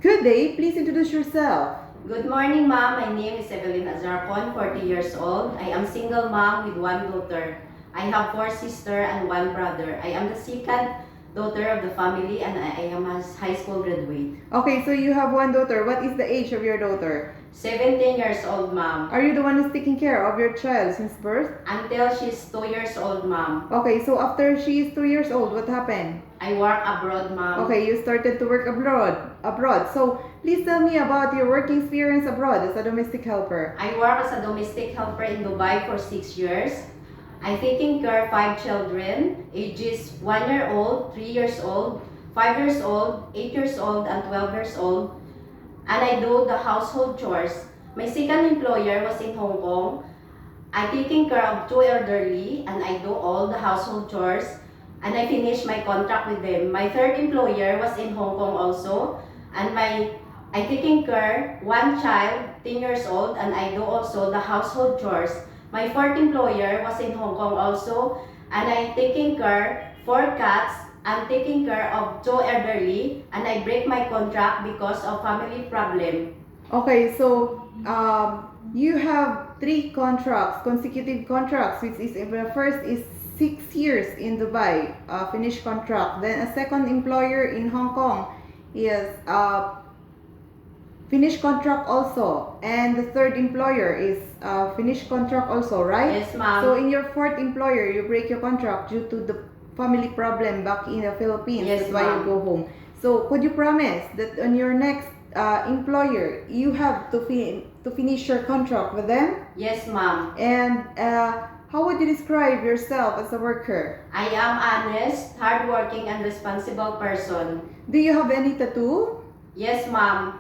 Good day. Please introduce yourself. Good morning, ma'am. My name is Evelyn Azarcon, 40 years old. I am single mom with one daughter. I have 4 sisters and 1 brother. I am the second daughter of the family and I am a high school graduate. Okay, so you have one daughter. What is the age of your daughter? 17 years old, ma'am. Are you the one who's taking care of your child since birth? Until she's 2 years old, ma'am. Okay, so after she is 2 years old, what happened? I work abroad, ma'am. Okay, you started to work abroad. So please tell me about your work experience abroad as a domestic helper. I work as a domestic helper in Dubai for 6 years. I'm taking care of 5 children, ages 1 year old, 3 years old, 5 years old, 8 years old, and 12 years old. And I do the household chores. My second employer was in Hong Kong. I'm taking care of 2 elderly and I do all the household chores. And I finished my contract with them. My third employer was in Hong Kong also. And I taking care 1 child, 10 years old, and I do also the household chores. My fourth employer was in Hong Kong also, and I taking care 4 cats. I'm taking care of 2 elderly, and I break my contract because of family problem. Okay, so you have 3 contracts, consecutive contracts, which is the first is 6 years in Dubai, finished contract. Then a second employer in Hong Kong is finished contract also, and the third employer is finished contract also, right? Yes, ma'am. So in your fourth employer, you break your contract due to the family problem back in the Philippines. Yes, That's why you ma'am. go home. So could you promise that on your next employer, you have to finish your contract with them? Yes, ma'am. And how would you describe yourself as a worker? I am honest, hardworking, and responsible person. Do you have any tattoo? Yes, ma'am.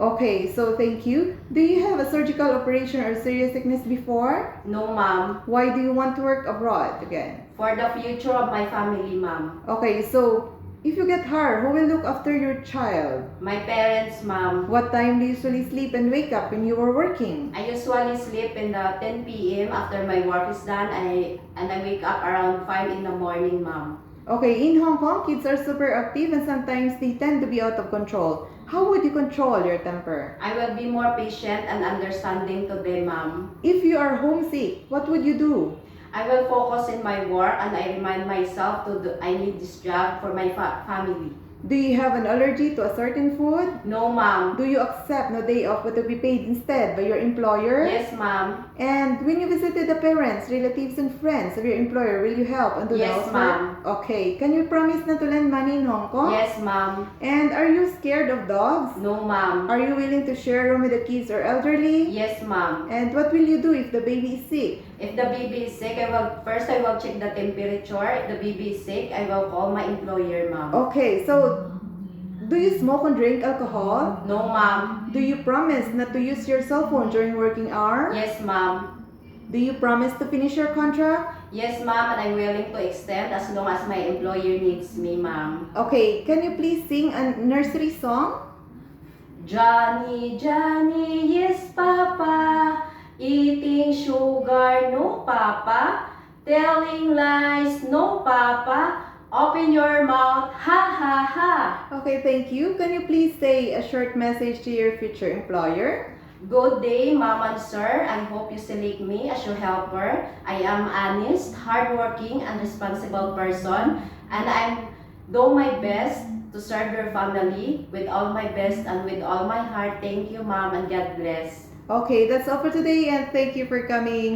Okay, so thank you. Do you have a surgical operation or serious sickness before? No, ma'am. Why do you want to work abroad again? For the future of my family, ma'am. Okay, so if you get hurt, who will look after your child? My parents, ma'am. What time do you usually sleep and wake up when you were working? I usually sleep in the 10 p.m. after my work is done. I wake up around 5 in the morning, ma'am. Okay, in Hong Kong, kids are super active and sometimes they tend to be out of control. How would you control your temper? I will be more patient and understanding to them, ma'am. If you are homesick, what would you do? I will focus in my work and I remind myself I need this job for my family. Do you have an allergy to a certain food? No, ma'am. Do you accept no day off but to be paid instead by your employer? Yes, ma'am. And when you visited the parents, relatives, and friends of your employer, will you help and do the Yes, housework? ma'am. Okay. Can you promise not to lend money in Hong Kong? Yes, ma'am. And are you scared of dogs? No, ma'am. Are you willing to share a room with the kids or elderly? Yes, ma'am. And what will you do if the baby is sick? If the baby is sick, I will check the temperature. If the baby is sick, I will call my employer, ma'am. Okay, so do you smoke and drink alcohol? No, ma'am. Do you promise not to use your cell phone during working hours? Yes, ma'am. Do you promise to finish your contract? Yes, ma'am, and I'm willing to extend as long as my employer needs me, ma'am. Okay, can you please sing a nursery song? Johnny, Johnny, yes, Papa. Eating sugar, no, Papa. Telling lies, no, Papa. Open your mouth, ha, ha, ha. Okay, thank you. Can you please say a short message to your future employer? Good day, ma'am and sir. I hope you select me as your helper. I am honest, hardworking, and responsible person, and I'm do my best to serve your family with all my best and with all my heart. Thank you, ma'am, and God bless. Okay, that's all for today and thank you for coming.